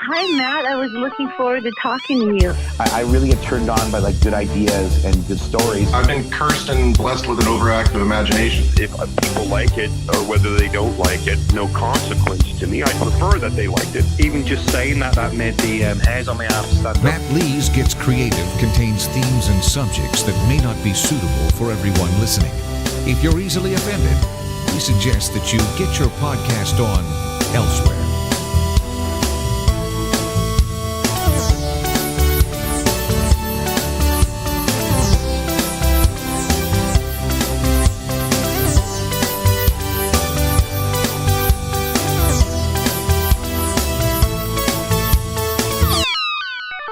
Hi, Matt. I was looking forward to talking to you. I really get turned on by like good ideas and good stories. I've been cursed and blessed with an overactive imagination. If people like it or whether they don't like it, no consequence to me. I prefer that they liked it. Even just saying that made the hairs on my arm stand up. Matt Lee's Gets Creative contains themes and subjects that may not be suitable for everyone listening. If you're easily offended, we suggest that you get your podcast on elsewhere.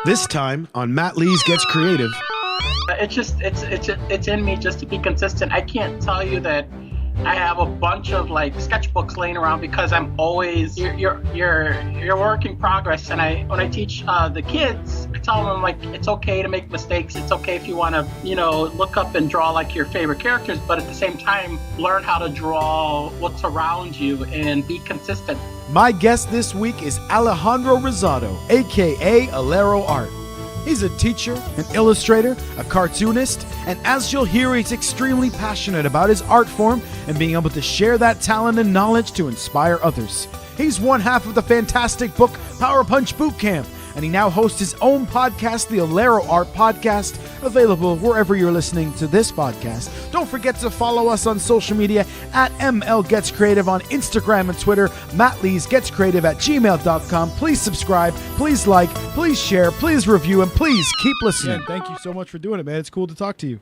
This time on Matt Lee's Gets Creative. It's in me just to be consistent. I can't tell you that I have a bunch of like sketchbooks laying around because I'm always you're work in progress. And when I teach the kids, I tell them like it's okay to make mistakes. It's okay if you want to look up and draw like your favorite characters, but at the same time learn how to draw what's around you and be consistent. My guest this week is Alejandro Rosado, aka Aleroart. He's a teacher, an illustrator, a cartoonist, and as you'll hear, he's extremely passionate about his art form and being able to share that talent and knowledge to inspire others. He's one half of the fantastic book Power Punch Bootcamp, and he now hosts his own podcast, the Aleroart Podcast, available wherever you're listening to this podcast. Don't forget to follow us on social media at ML Gets Creative on Instagram and Twitter, mattleesgetscreative@gmail.com. Please subscribe, please like, please share, please review, and please keep listening. Yeah, thank you so much for doing it, man. It's cool to talk to you.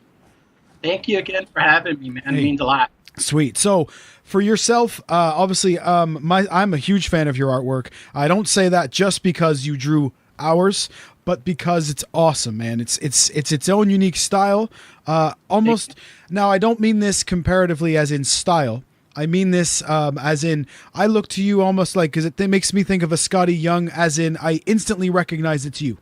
Thank you again for having me, man. It means a lot. Sweet. So for yourself, obviously, I'm a huge fan of your artwork. I don't say that just because you drew ours, but because it's awesome, man. It's its own unique style. Almost. Now, I don't mean this comparatively as in style. I mean this as in I look to you almost like, because it makes me think of a Scotty Young, as in I instantly recognize it's you.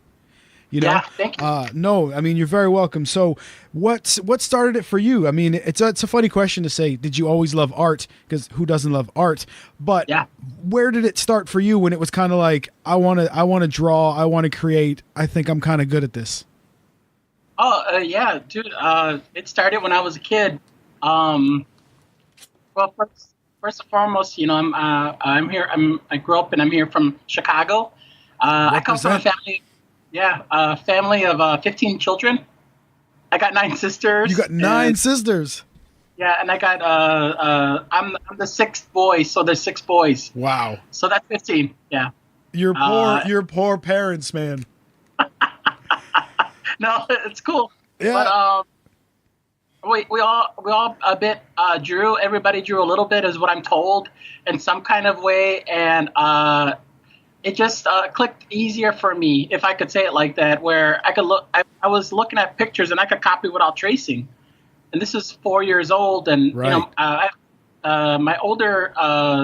You know? Yeah, thank you. No, I mean, you're very welcome. So what started it for you? I mean, it's a funny question to say, did you always love art? Because who doesn't love art? But yeah. Where did it start for you when it was kind of like, I want to draw, I want to create, I think I'm kind of good at this? Yeah, dude. It started when I was a kid. Well, first and foremost, I'm here. I grew up and I'm here from Chicago. I come from a family. Yeah, family of 15 children. I got 9 sisters. You got 9 sisters. Yeah, and I got I'm the 6th boy, so there's 6 boys. Wow. So that's 15. Yeah. Your poor parents, man. No, it's cool. Yeah. But we all a bit drew. Everybody drew a little bit, is what I'm told, in some kind of way, and it just clicked easier for me, if I could say it like that, where I could look. I was looking at pictures and I could copy without tracing. And this is 4 years old, and right. My older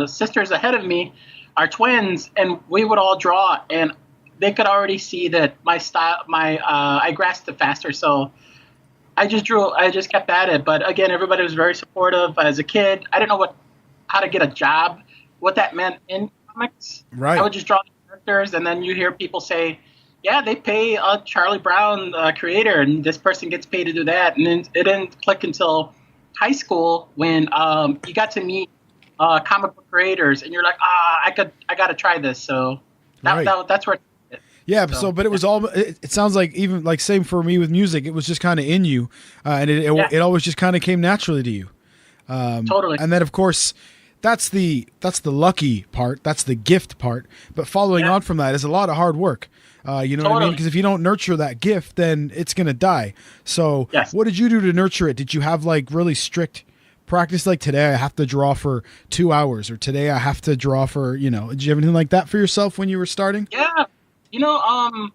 sisters ahead of me are twins, and we would all draw, and they could already see that my style, I grasped it faster. So I just drew. I just kept at it. But again, everybody was very supportive. As a kid, I didn't know how to get a job, what that meant in comics. Right. I would just draw the characters, and then you hear people say, yeah, they pay Charlie Brown, creator, and this person gets paid to do that. And then it didn't click until high school when you got to meet comic book creators, and you're like, I got to try this. So that's where. Yeah, but it was all. It sounds like even like same for me with music. It was just kind of in you, and it always just kind of came naturally to you. Totally. And then of course, that's the lucky part. That's the gift part. But following on from that is a lot of hard work. You know what I mean? Because if you don't nurture that gift, then it's gonna die. So what did you do to nurture it? Did you have like really strict practice? Like today I have to draw for 2 hours, or today I have to draw for, did you have anything like that for yourself when you were starting? Yeah. I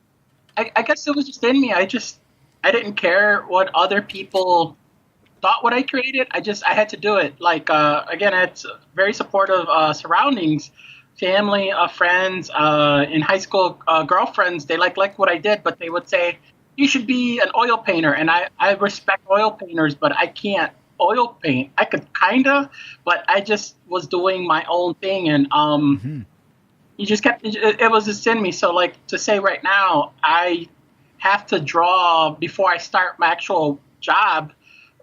guess it was just in me. I didn't care what other people thought what I created. I had to do it. Like, again, it's very supportive surroundings, family, friends, in high school, girlfriends. They like what I did, but they would say, you should be an oil painter. And I respect oil painters, but I can't oil paint. I could kinda, but I just was doing my own thing. And, you just kept it was just in me. So like to say right now, I have to draw before I start my actual job,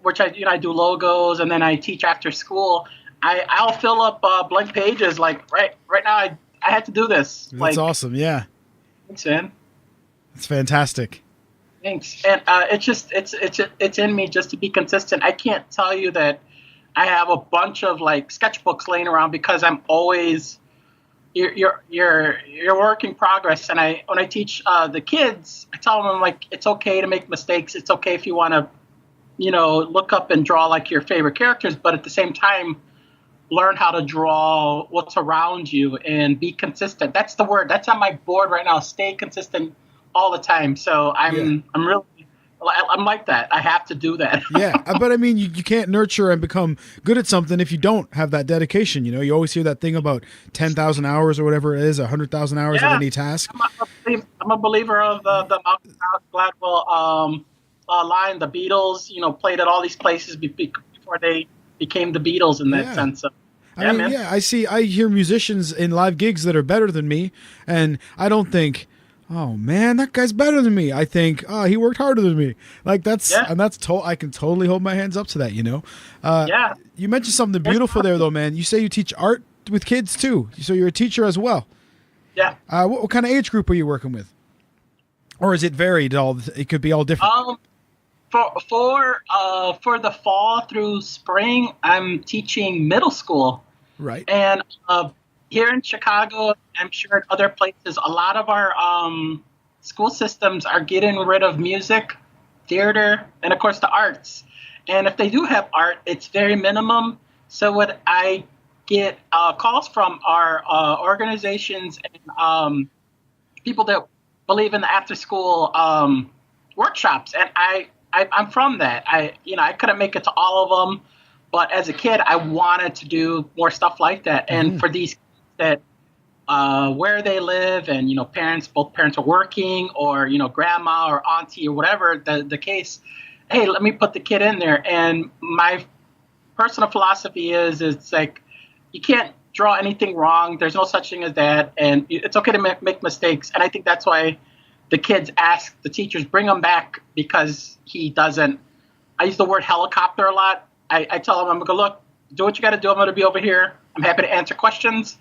which I do logos and then I teach after school. I'll fill up blank pages like right now. I had to do this. That's awesome. Yeah, thanks, man. That's fantastic. Thanks. And it's in me just to be consistent. I can't tell you that I have a bunch of like sketchbooks laying around because I'm always you're work in progress. And when I teach the kids, I tell them like it's okay to make mistakes. It's okay if you want to, look up and draw like your favorite characters, but at the same time, learn how to draw what's around you and be consistent. That's the word. That's on my board right now. Stay consistent all the time. So I'm like that. I have to do that. Yeah, but I mean, you can't nurture and become good at something if you don't have that dedication. You always hear that thing about 10,000 hours or whatever it is, 100,000 hours of any task. I'm a believer of the Malcolm Gladwell line. The Beatles, played at all these places before they became the Beatles in that sense. So, I hear musicians in live gigs that are better than me, and I don't think, oh man, that guy's better than me. I think, oh, he worked harder than me. Like I can totally hold my hands up to that. You mentioned something beautiful there, though, man. You say you teach art with kids too, so you're a teacher as well. Yeah. What kind of age group are you working with, or is it varied? It could be all different. For the fall through spring, I'm teaching middle school. Right. And here in Chicago, I'm sure in other places, a lot of our school systems are getting rid of music, theater, and of course the arts. And if they do have art, it's very minimum. So what I get calls from are organizations and people that believe in the after-school workshops, and I'm from that. I couldn't make it to all of them, but as a kid, I wanted to do more stuff like that. And for these kids that where they live and, both parents are working or, grandma or auntie or whatever the case, hey, let me put the kid in there. And my personal philosophy is it's like you can't draw anything wrong. There's no such thing as that. And it's okay to make mistakes. And I think that's why the kids ask the teachers, bring him back, because he doesn't. I use the word helicopter a lot. I tell him, I'm going to go, look, do what you got to do. I'm going to be over here. I'm happy to answer questions.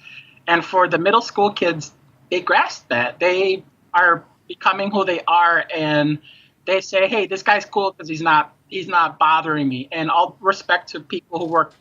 And for the middle school kids, they grasp that. They are becoming who they are. And they say, hey, this guy's cool because he's not bothering me. And all respect to people who work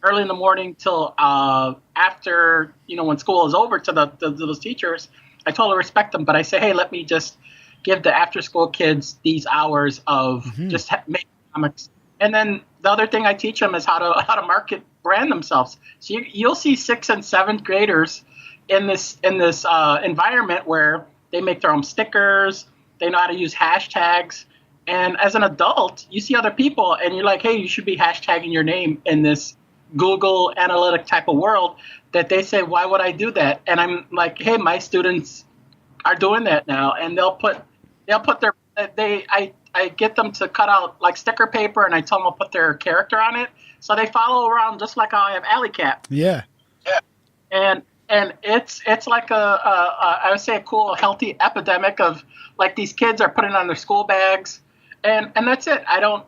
early in the morning till after, when school is over, to those teachers. I totally respect them, but I say, hey, let me just give the after-school kids these hours of just make comics. And then the other thing I teach them is how to brand themselves. So you'll see 6th and 7th graders in this environment where they make their own stickers, they know how to use hashtags. And as an adult, you see other people, and you're like, hey, you should be hashtagging your name in this Google analytic type of world, that they say, why would I do that? And I'm like, hey, my students are doing that now, and they'll put their I get them to cut out like sticker paper, and I tell them to put their character on it, so they follow around just like how I have Alley Cat. Yeah. And it's like I would say a cool healthy epidemic of like these kids are putting on their school bags, and that's it. I don't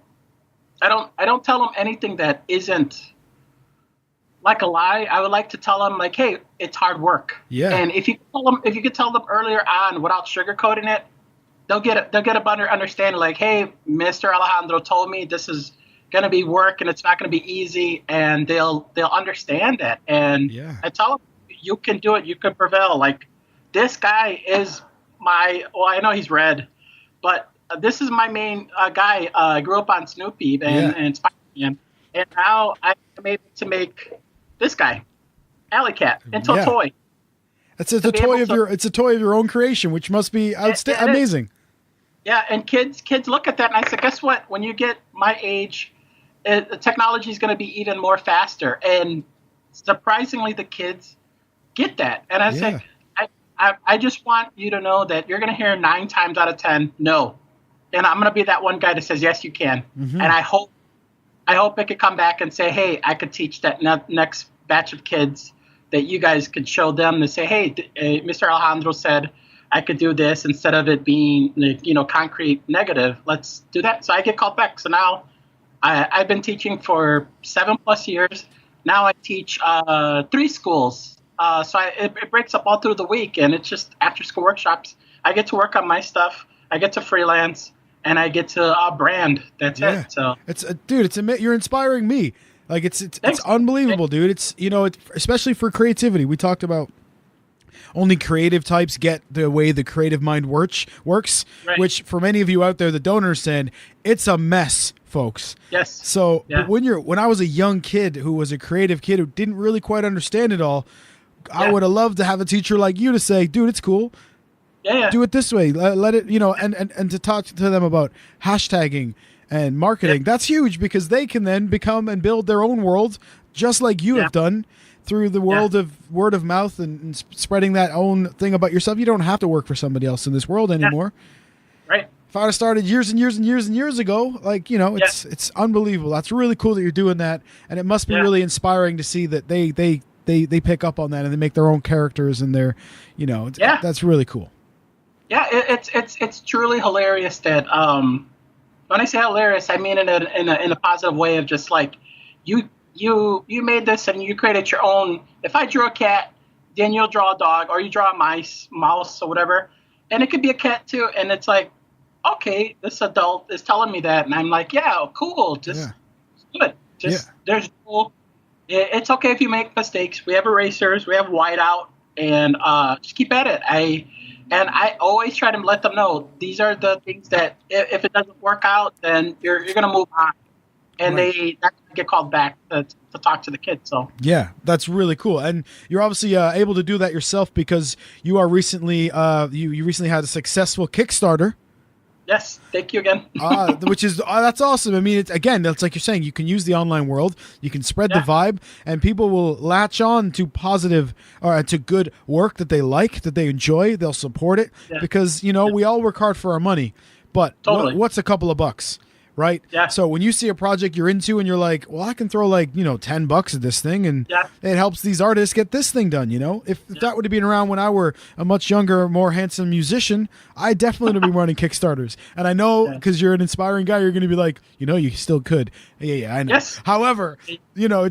tell them anything that isn't like a lie. I would like to tell them like, hey, it's hard work. Yeah. And if you could tell them earlier on without sugarcoating it, they'll get a better understanding. Like, hey, Mr. Alejandro told me this is going to be work and it's not going to be easy, and they'll understand that. And I tell them, you can do it. You can prevail. Like, this guy is I know he's red, but this is my main guy. I grew up on Snoopy and Spider-Man, and now I'm able to make this guy, Alley Cat, into a toy. It's a toy of your own creation, which must be amazing. Yeah, and kids look at that, and I said, guess what? When you get my age, the technology is going to be even more faster, and surprisingly, the kids get that. And I say, I just want you to know that you're going to hear 9 times out of 10 no, and I'm going to be that one guy that says yes, you can. And I hope I could come back and say, hey, I could teach that next batch of kids that you guys could show them to say, hey, Mr. Alejandro said I could do this instead of it being, concrete negative. Let's do that. So I get called back. So now I've been teaching for 7+ years. Now I teach 3 schools. It breaks up all through the week, and it's just after school workshops. I get to work on my stuff. I get to freelance, and I get to brand. That's it. So you're inspiring me. Like it's unbelievable, dude. It's especially for creativity. We talked about only creative types get the way the creative mind works, right. Which for many of you out there that don't understand, it's a mess, folks. Yes. So when I was a young kid who was a creative kid who didn't really quite understand it all, I would have loved to have a teacher like you to say, dude, it's cool. Yeah. Do it this way. Let it, and to talk to them about hashtagging and marketing. That's huge because they can then become and build their own world just like you have done through the world of word of mouth and spreading that own thing about yourself. You don't have to work for somebody else in this world anymore. Right. If I would have started years and years and years and years ago, it's unbelievable. That's really cool that you're doing that. And it must be really inspiring to see that they pick up on that and they make their own characters and they're, that's really cool. Yeah, it's truly hilarious that when I say hilarious, I mean it in a positive way of just like you made this and you created your own. If I drew a cat, then you'll draw a dog, or you draw a mouse or whatever, and it could be a cat too. And it's like, okay, this adult is telling me that, and I'm like, yeah, cool, just good. There's no. It's okay if you make mistakes. We have erasers, we have whiteout, and just keep at it. I always try to let them know these are the things that if it doesn't work out, then you're going to move on. And they get called back to talk to the kids. So yeah, that's really cool. And you're obviously able to do that yourself because you are recently you recently had a successful Kickstarter. Yes, thank you again. Which is that's awesome. I mean, it's like you're saying, you can use the online world, you can spread the vibe, and people will latch on to positive or to good work that they like, that they enjoy. They'll support it because we all work hard for our money, but what's a couple of bucks? Right. Yeah. So when you see a project you're into and you're like, well, I can throw like, $10 at this thing and it helps these artists get this thing done. If that would have been around when I were a much younger, more handsome musician, I definitely would have been running Kickstarters. And I know because you're an inspiring guy, you're going to be like, you still could. Yeah, I know. Yes. However,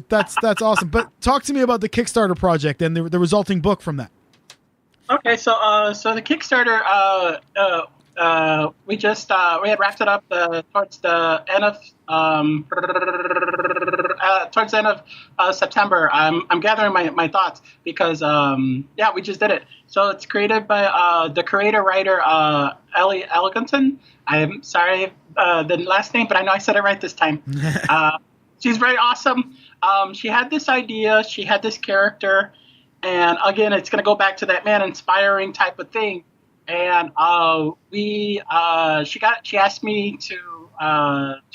that's awesome. But talk to me about the Kickstarter project and the resulting book from that. Okay. So the Kickstarter, we had wrapped it up towards the end of September. I'm gathering my thoughts because we just did it. So it's created by the writer Ellie Eleganton. I'm sorry the last name, but I know I said it right this time. She's very awesome. She had this idea. She had this character, and again, it's going to go back to that inspiring type of thing. And she asked me to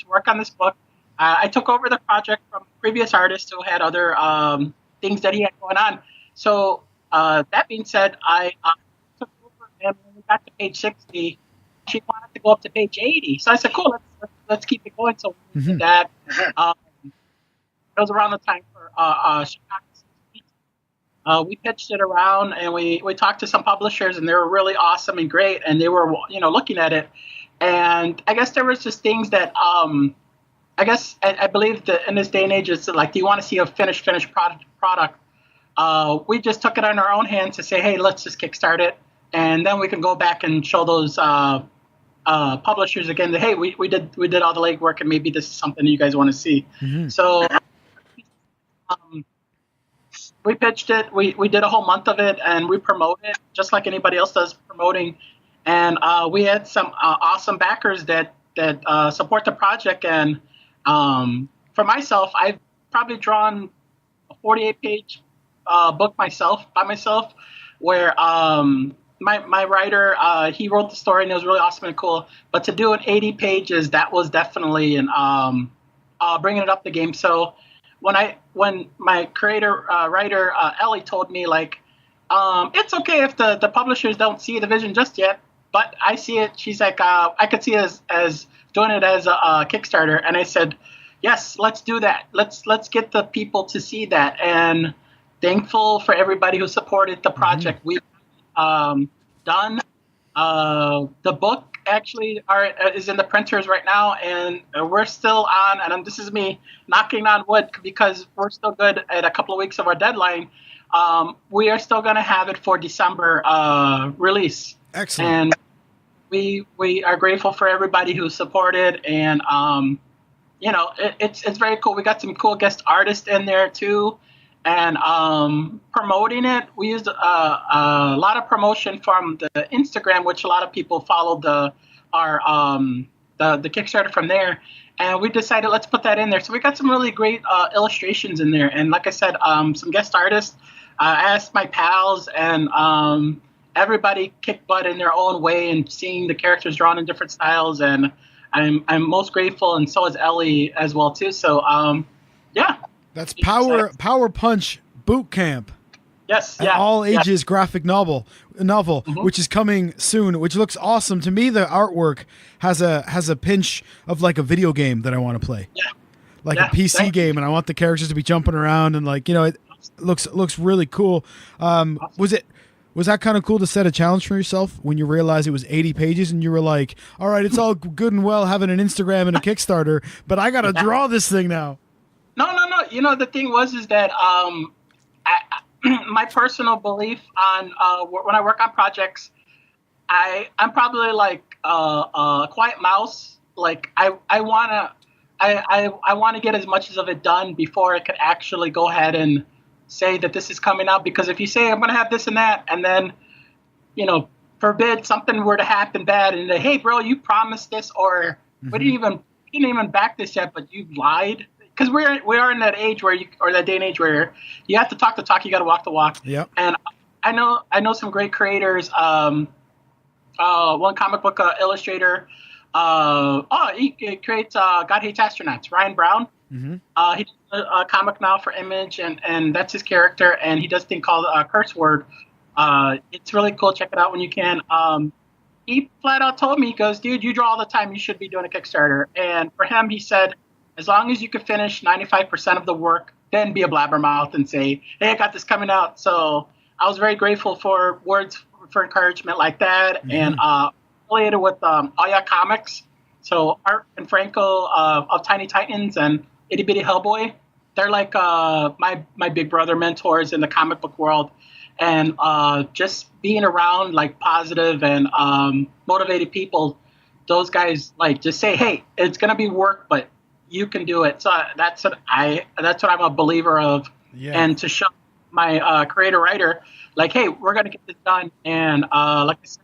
work on this book. I took over the project from a previous artist who had other things that he had going on. So that being said, I took over, and when we got to page 60, she wanted to go up to page 80. So I said, cool, let's keep it going. So we did that. It was around the time for Chicago. We pitched it around and we talked to some publishers, and they were really awesome and great, and they were looking at it, and I guess there was just things that I believe that in this day and age it's like, do you want to see a finished product? We just took it on our own hands to say, hey, let's just kickstart it, and then we can go back and show those publishers again that, hey, we did all the legwork, and maybe this is something you guys want to see. So we pitched it. We did a whole month of it, and we promoted it just like anybody else does promoting. And we had some awesome backers that support the project. And for myself, I've probably drawn a 48-page book by myself, where my writer, he wrote the story, and it was really awesome and cool. But to do it 80 pages, that was definitely bringing it up the game. So when my writer Ellie told me, like, it's okay if the publishers don't see the vision just yet, but I see it. She's like, I could see it as doing it as a Kickstarter, and I said, yes, let's do that. Let's get the people to see that, and thankful for everybody who supported the project. We've done. The book actually is in the printers right now, and we're still on. And this is me knocking on wood because we're still good at a couple of weeks of our deadline. We are still going to have it for December release. Excellent. And we are grateful for everybody who supported, and it's very cool. We got some cool guest artists in there too. And promoting it, we used a lot of promotion from the Instagram, which a lot of people followed the Kickstarter from there. And we decided let's put that in there. So we got some really great illustrations in there. And like I said, some guest artists. I asked my pals, and everybody kicked butt in their own way, and seeing the characters drawn in different styles. And I'm most grateful, and so is Ellie as well too. So yeah. That's Power Punch Boot Camp. Yes, An yeah. all ages graphic novel, which is coming soon, which looks awesome. To me, the artwork has a pinch of like a video game that I want to play. Yeah. Like a PC game, and I want the characters to be jumping around, and like, it looks really cool. Was that kind of cool to set a challenge for yourself when you realized it was 80 pages and you were like, all right, it's all good and well having an Instagram and a Kickstarter, but I got to draw this thing now. No. The thing was that my personal belief on when I work on projects, I'm probably like a quiet mouse. Like I wanna get as much of it done before I could actually go ahead and say that this is coming out. Because if you say I'm gonna have this and that, and then forbid something were to happen bad, and hey bro, you promised this, or we didn't even back this yet, but you lied. Because we are in that age that day and age where you have to talk the talk, you got to walk the walk. Yep. And I know some great creators. One comic book illustrator. He creates God Hates Astronauts. Ryan Brown. Mm-hmm. He does a comic now for Image, and that's his character. And he does a thing called Curse Word. It's really cool. Check it out when you can. He flat out told me, he goes, dude, you draw all the time. You should be doing a Kickstarter. And for him, he said, as long as you can finish 95% of the work, then be a blabbermouth and say, hey, I got this coming out. So I was very grateful for words for encouragement like that. Mm-hmm. And affiliated with Aya Comics. So Art and Franco of Tiny Titans and Itty Bitty Hellboy. They're like my big brother mentors in the comic book world. And just being around like positive and motivated people, those guys like just say, hey, it's going to be work, but you can do it. So that's what I'm a believer of. Yeah. And to show my creator writer, like, hey, we're gonna get this done. And like I said,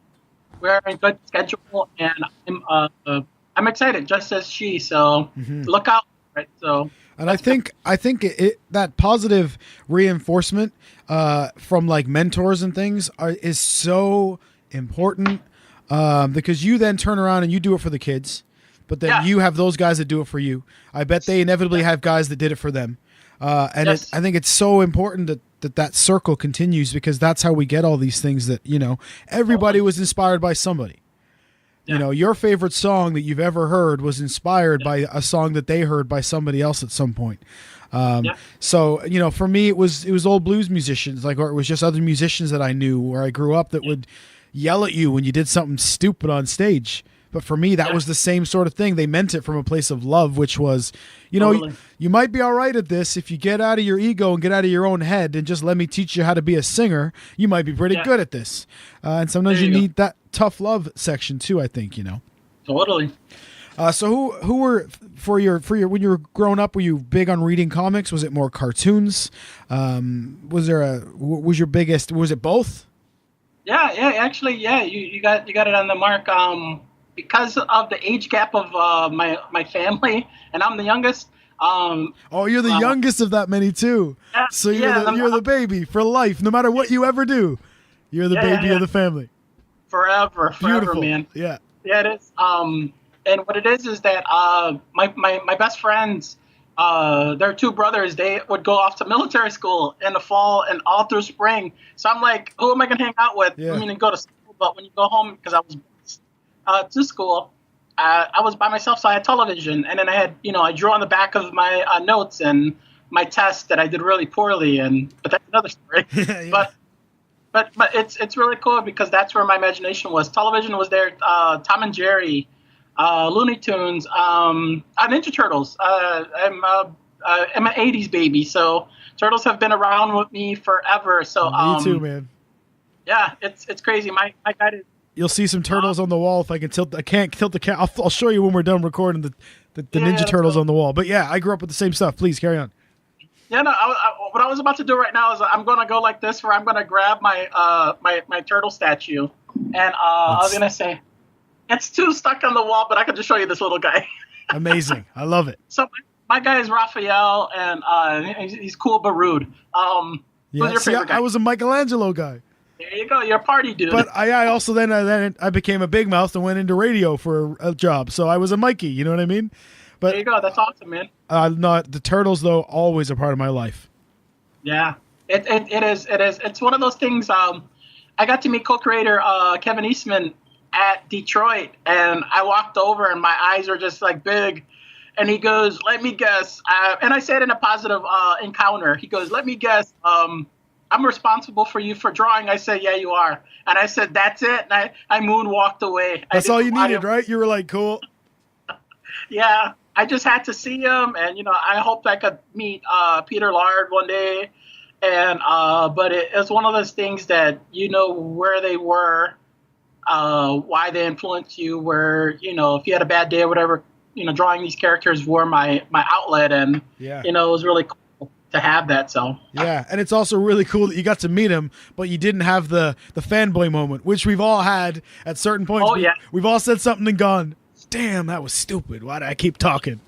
we're in good schedule, and I'm excited, just as she. So look out for it. So. And I think that positive reinforcement from like mentors and things is so important because you then turn around and you do it for the kids. But then you have those guys that do it for you. I bet they inevitably have guys that did it for them. I think it's so important that circle continues, because that's how we get all these things that, everybody was inspired by somebody. Yeah. Your favorite song that you've ever heard was inspired by a song that they heard by somebody else at some point. So, for me, it was old blues musicians, or it was just other musicians that I knew where I grew up that would yell at you when you did something stupid on stage. But for me, that was the same sort of thing. They meant it from a place of love, which was, you might be all right at this. If you get out of your ego and get out of your own head and just let me teach you how to be a singer, you might be pretty good at this. And sometimes you need that tough love section too, I think, Totally. So who were for your when you were growing up, were you big on reading comics? Was it more cartoons? Was your biggest, was it both? Yeah, actually, you got it on the mark. Because of the age gap of my family, and I'm the youngest. You're the youngest of that many too. So you're the baby for life, no matter what you ever do. You're the baby of the family. Forever, Beautiful. Man. Yeah, it is. And what it is that my best friends, their two brothers, they would go off to military school in the fall and all through spring. So I'm like, who am I gonna hang out with? Yeah. I mean, go to school, but when you go home, because I was to school, I was by myself, so I had television, and then I had, I drew on the back of my notes and my test that I did really poorly in, but that's another story. Yeah. But it's really cool because that's where my imagination was. Television was there. Tom and Jerry, Looney Tunes, Ninja Turtles. I'm an '80s baby, so turtles have been around with me forever. So Me too, man. Yeah, it's crazy. My guy did. You'll see some turtles on the wall. If I can tilt, I can't tilt the camera. I'll show you when we're done recording the Ninja Turtles on the wall. But yeah, I grew up with the same stuff. Please carry on. Yeah, no. What I was about to do right now is I'm going to go like this, where I'm going to grab my my turtle statue, and I was going to say, it's too stuck on the wall, but I can just show you this little guy. Amazing. I love it. So my guy is Raphael, and he's cool but rude. Who's your favorite guy? I was a Michelangelo guy. There you go. You're a party dude. But I also then I became a big mouth and went into radio for a job. So I was a Mikey. You know what I mean? But there you go. That's awesome, man. Not the turtles though. Always a part of my life. Yeah, it is. It's one of those things. I got to meet co-creator Kevin Eastman at Detroit, and I walked over, and my eyes were just like big. And he goes, "Let me guess," and I said in a positive encounter. He goes, "Let me guess. I'm responsible for you for drawing." I said, "Yeah, you are." And I said, "That's it." And I moonwalked away. That's all you needed, right? You were like, cool. Yeah, I just had to see him, and I hoped I could meet Peter Lard one day. And but it was one of those things that where they were, why they influenced you, where if you had a bad day or whatever, drawing these characters were my outlet, and it was really cool to have that. So yeah, and it's also really cool that you got to meet him, but you didn't have the fanboy moment, which we've all had at certain points. Oh yeah, we've all said something and gone, "Damn, that was stupid. Why did I keep talking?"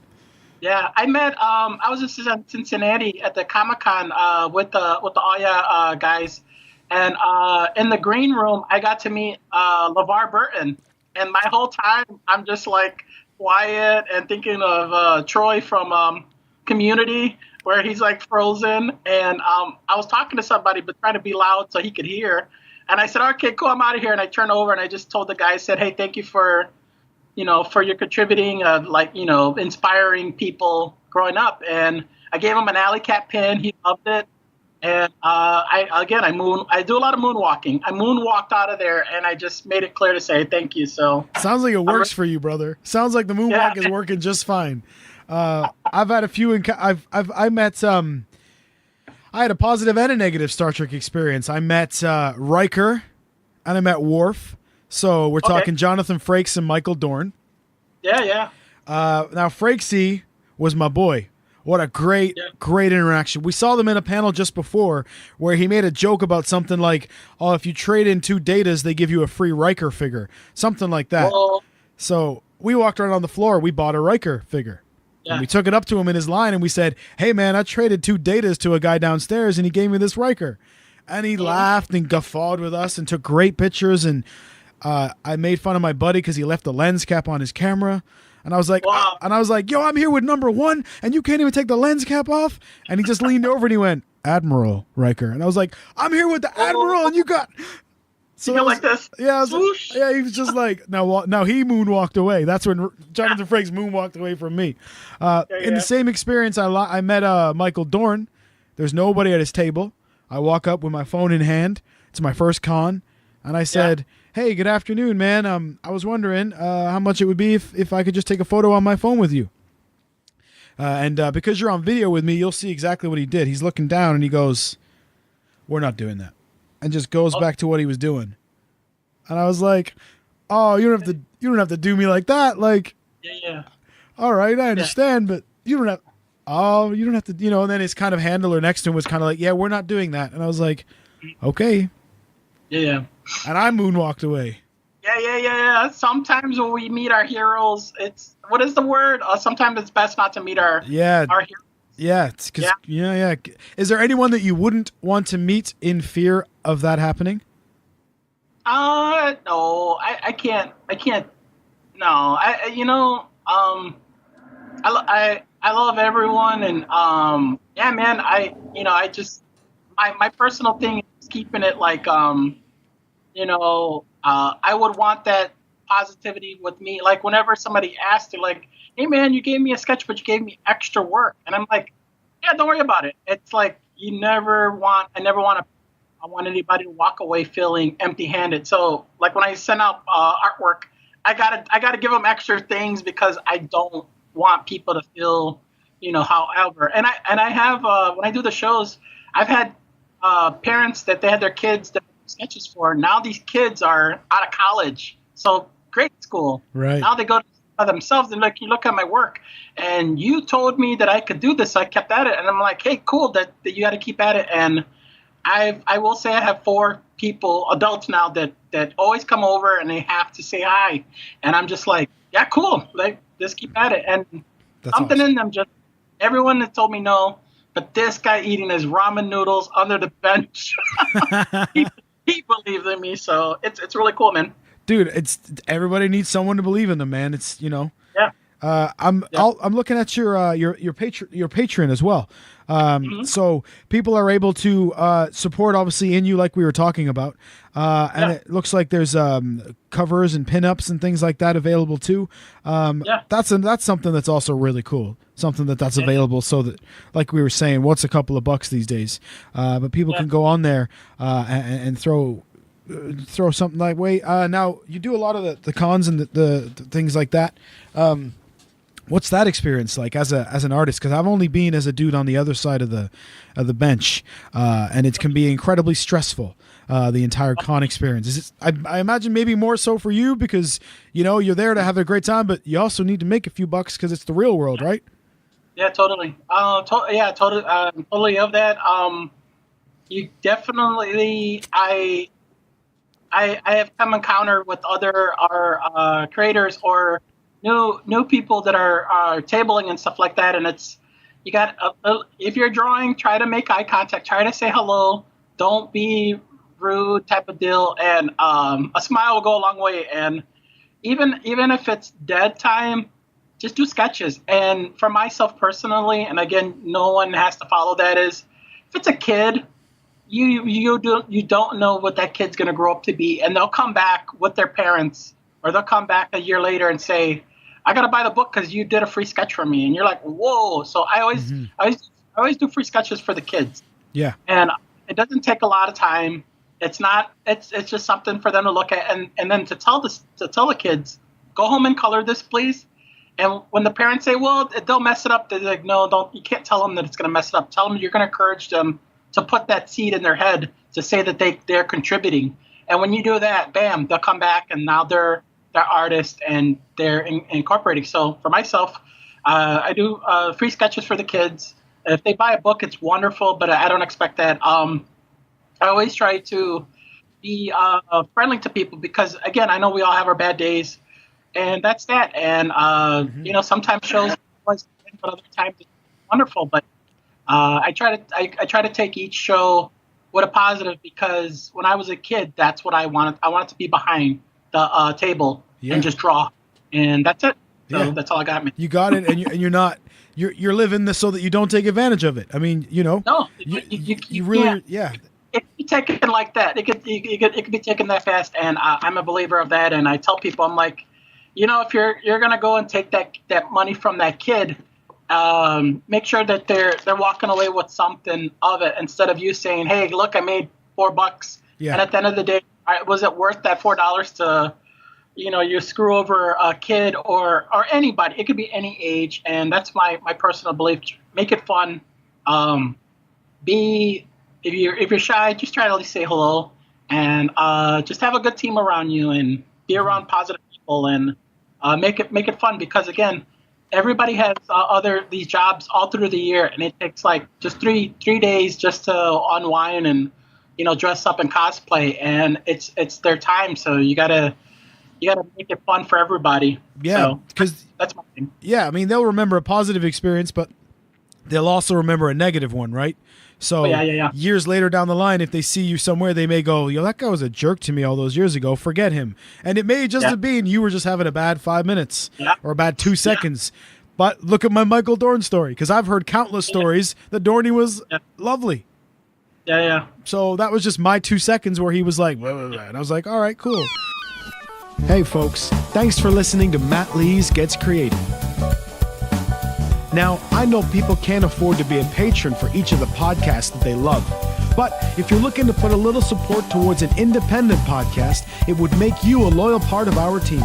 Yeah, I met. I was in Cincinnati at the Comic-Con with the Aya guys, and in the green room, I got to meet LeVar Burton, and my whole time I'm just like quiet and thinking of Troy from Community, where he's like frozen, and I was talking to somebody but trying to be loud so he could hear, and I said, "Okay, cool, I'm out of here," and I turned over and I just told the guy, I said, "Hey, thank you for your contributing of inspiring people growing up," and I gave him an Alley Cat pin. He loved it, and I do a lot of moonwalking. I moonwalked out of there, and I just made it clear to say thank you. So sounds like it works for you, brother. Sounds like the moonwalk is working just fine. I've had a few. I met I had a positive and a negative Star Trek experience. I met Riker, and I met Worf. So we're talking Jonathan Frakes and Michael Dorn. Yeah. Now Frakesy was my boy. What a great interaction. We saw them in a panel just before where he made a joke about something like, "Oh, if you trade in 2 datas, they give you a free Riker figure," something like that. Well, so we walked around on the floor. We bought a Riker figure. yeah. And we took it up to him in his line and we said, "Hey man, I traded 2 datas to a guy downstairs and he gave me this Riker." And he laughed and guffawed with us and took great pictures. And I made fun of my buddy because he left the lens cap on his camera. And I was like, wow. "Yo, I'm here with number 1 and you can't even take the lens cap off." And he just leaned over and he went, "Admiral Riker." And I was like, "I'm here with the Admiral and you got..." So you go like this? Yeah, he was just like, now he moonwalked away. That's when Jonathan Frakes moonwalked away from me. In the same experience, I met Michael Dorn. There's nobody at his table. I walk up with my phone in hand. It's my first con. And I said, "Hey, good afternoon, man. I was wondering how much it would be if I could just take a photo on my phone with you." And because you're on video with me, you'll see exactly what he did. He's looking down and he goes, "We're not doing that." And just goes back to what he was doing. And I was like, "Oh, you don't have to do me like that." Like, yeah. All right, I understand, but you don't have. Oh, you don't have to. And then his kind of handler next to him was kind of like, "Yeah, we're not doing that." And I was like, "Okay." Yeah. And I moonwalked away. Yeah. Sometimes when we meet our heroes, it's, what is the word? Sometimes it's best not to meet our heroes. Yeah, yeah. Is there anyone that you wouldn't want to meet in fear of that happening? No, I can't. No, I love everyone, and yeah, man. I just my personal thing is keeping it like I would want that positivity with me. Like whenever somebody asks, they're like, "Hey man, you gave me a sketch, but you gave me extra work," and I'm like, Yeah, don't worry about it. It's like I never want I want anybody to walk away feeling empty-handed. So like when I send out artwork, I gotta give them extra things because I don't want people to feel, however. And I have when I do the shows, I've had parents that they had their kids that sketches for. Now these kids are out of college, so grade school. Right. Now they go to themselves and you look at my work, and you told me that I could do this, so I kept at it. And I'm like, hey, cool, that you got to keep at it. And I will say I have 4 people, adults now, that always come over and they have to say hi. And I'm just like, yeah, cool. Like, just keep at it. And That's something awesome. in them, just everyone that told me no, but this guy eating his ramen noodles under the bench, he believes in me. So it's really cool, man. Dude, it's everybody needs someone to believe in them, man. It's Yeah. I'm looking at your Patreon as well. So people are able to support obviously in you, like we were talking about. And it looks like there's covers and pinups and things like that available too. That's something that's also really cool. Something that's available, so that, like we were saying, what's a couple of bucks these days? But people can go on there and throw something like now you do a lot of the cons and the things like that. What's that experience like as an artist? Because I've only been as a dude on the other side of the bench, and it can be incredibly stressful. The entire con experience. I imagine maybe more so for you because you're there to have a great time, but you also need to make a few bucks because it's the real world, right? Yeah, totally. Totally of that. You definitely. I have come encounter with other creators or new people that are tabling and stuff like that, and it's you got if you're drawing, try to make eye contact, try to say hello, don't be rude type of deal, and a smile will go a long way. And even if it's dead time, just do sketches. And for myself personally, and again, no one has to follow that, is if it's a kid, you don't know what that kid's going to grow up to be, and they'll come back with their parents, or they'll come back a year later and say, I got to buy the book because you did a free sketch for me. And you're like, whoa. So I always do free sketches for the kids. Yeah. And it doesn't take a lot of time. It's just something for them to look at, and then to tell the kids, go home and color this, please. And when the parents say, well, they'll mess it up, they're like, no, don't. You can't tell them that it's going to mess it up. Tell them you're going to encourage them to put that seed in their head to say that they're contributing. And when you do that, bam, they'll come back, and now they're artists and they're incorporating. So for myself, I do free sketches for the kids. If they buy a book, it's wonderful, but I don't expect that. I always try to be friendly to people because, again, I know we all have our bad days, and that's that. And sometimes shows, but other times it's wonderful. But I try to take each show with a positive, because when I was a kid, that's what I wanted. I wanted to be behind the table and just draw, and that's it. So that's all I got, man. You got it, and you're not. You're living this so that you don't take advantage of it. I mean, No, you really, It could be taken like that. It could be taken that fast, and I'm a believer of that. And I tell people, I'm like, if you're gonna go and take that money from that kid, make sure that they're walking away with something of it, instead of you saying, hey, look, I made $4, and at the end of the day, was it worth that $4 to, you screw over a kid or anybody? It could be any age, and that's my personal belief. Make it fun. If you're shy, just try to at least say hello, and just have a good team around you, and be around positive people, and make it fun. Because again, everybody has these jobs all through the year, and it takes like just three days just to unwind and dress up and cosplay, and it's their time. So you gotta make it fun for everybody. Yeah, because so that's my thing. Yeah, I mean, they'll remember a positive experience, but they'll also remember a negative one, right? So years later down the line, if they see you somewhere, they may go, that guy was a jerk to me all those years ago. Forget him. And it may just have been you were just having a bad 5 minutes or a bad 2 seconds. But look at my Michael Dorn story, because I've heard countless stories that Dorney was lovely. Yeah. So that was just my 2 seconds where he was like, blah, blah, blah. And I was like, all right, cool. Hey, folks, thanks for listening to Matt Lees Gets Creative. Now, I know people can't afford to be a patron for each of the podcasts that they love. But if you're looking to put a little support towards an independent podcast, it would make you a loyal part of our team.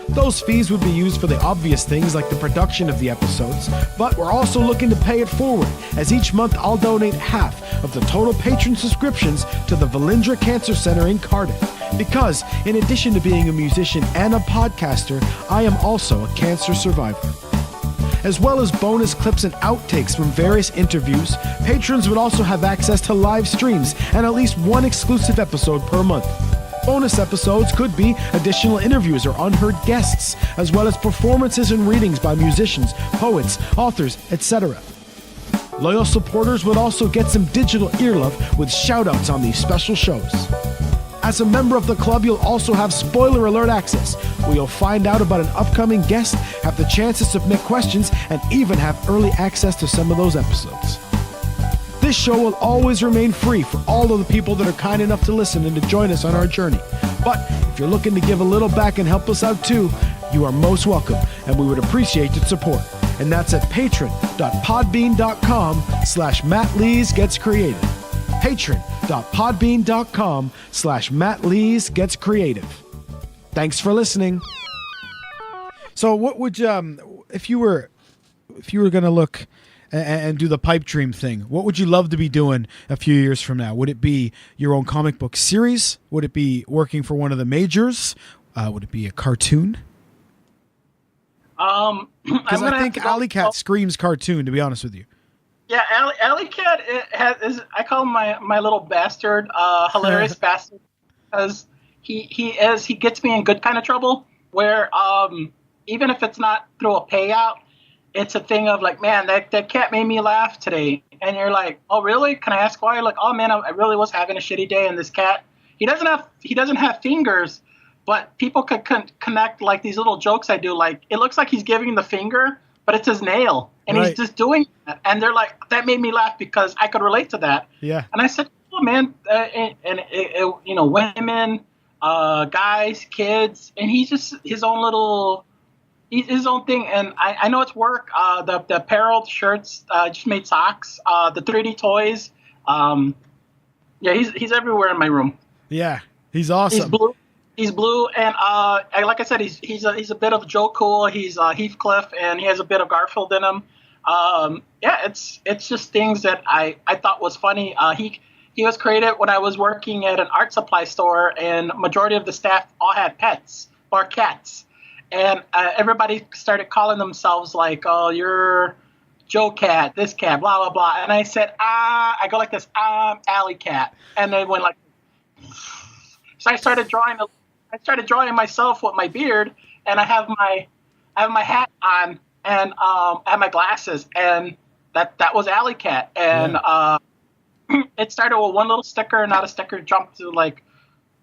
Those fees would be used for the obvious things like the production of the episodes, but we're also looking to pay it forward, as each month I'll donate half of the total patron subscriptions to the Valindra Cancer Center in Cardiff. Because, in addition to being a musician and a podcaster, I am also a cancer survivor. As well as bonus clips and outtakes from various interviews, patrons would also have access to live streams and at least one exclusive episode per month. Bonus episodes could be additional interviews or unheard guests, as well as performances and readings by musicians, poets, authors, etc. Loyal supporters would also get some digital earlove with shoutouts on these special shows. As a member of the club, you'll also have spoiler alert access, where you'll find out about an upcoming guest, have the chance to submit questions, and even have early access to some of those episodes. This show will always remain free for all of the people that are kind enough to listen and to join us on our journey. But if you're looking to give a little back and help us out too, you are most welcome, and we would appreciate your support. And that's at patron.podbean.com/MattLeesGetsCreative. patron.podbean.com/MattLeesGetsCreative. Thanks for listening. So what would if you were going to look and do the pipe dream thing, what would you love to be doing a few years from now? Would it be your own comic book series? Would it be working for one of the majors? Would it be a cartoon? Because I think Alley Cat screams cartoon, to be honest with you. Yeah, Alley Cat is I call him my little bastard, hilarious bastard, because he gets me in good kind of trouble where even if it's not through a payout, it's a thing of like, man, that cat made me laugh today. And you're like, oh, really? Can I ask why? Like, oh, man, I really was having a shitty day. And this cat, he doesn't have fingers, but people could connect like these little jokes I do. Like, it looks like he's giving the finger, but it's his nail. And He's just doing that. And they're like, that made me laugh because I could relate to that. Yeah. And I said, oh, man, women, guys, kids. And he's just his own little... his own thing, and I know it's work. The apparel, the shirts, just made socks, the 3D toys. He's everywhere in my room. Yeah, he's awesome. He's blue, and like I said, he's a bit of Joe Cool. He's Heathcliff, and he has a bit of Garfield in him. It's just things that I thought was funny. He was created when I was working at an art supply store, and majority of the staff all had pets or cats. And everybody started calling themselves like, oh, you're Joe Cat, this cat, blah, blah, blah. And I said, I go like this, Alley Cat. And they went like, so I started drawing myself with my beard, and I have my hat on, and I have my glasses, and that was Alley Cat. And it started with one little sticker, and now the sticker jumped to like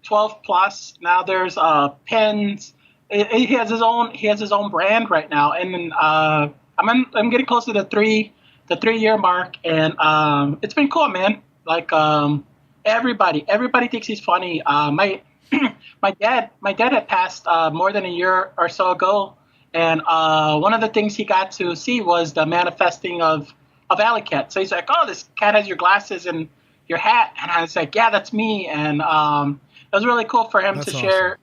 12 plus. Now there's pins. He has his own brand right now, and I'm getting close to the 3-year mark, and it's been cool, man. Like everybody thinks he's funny. My dad had passed more than a year or so ago, and one of the things he got to see was the manifesting of Alley Cat. So he's like, oh, this cat has your glasses and your hat, and I was like, yeah, that's me, and it was really cool for him to share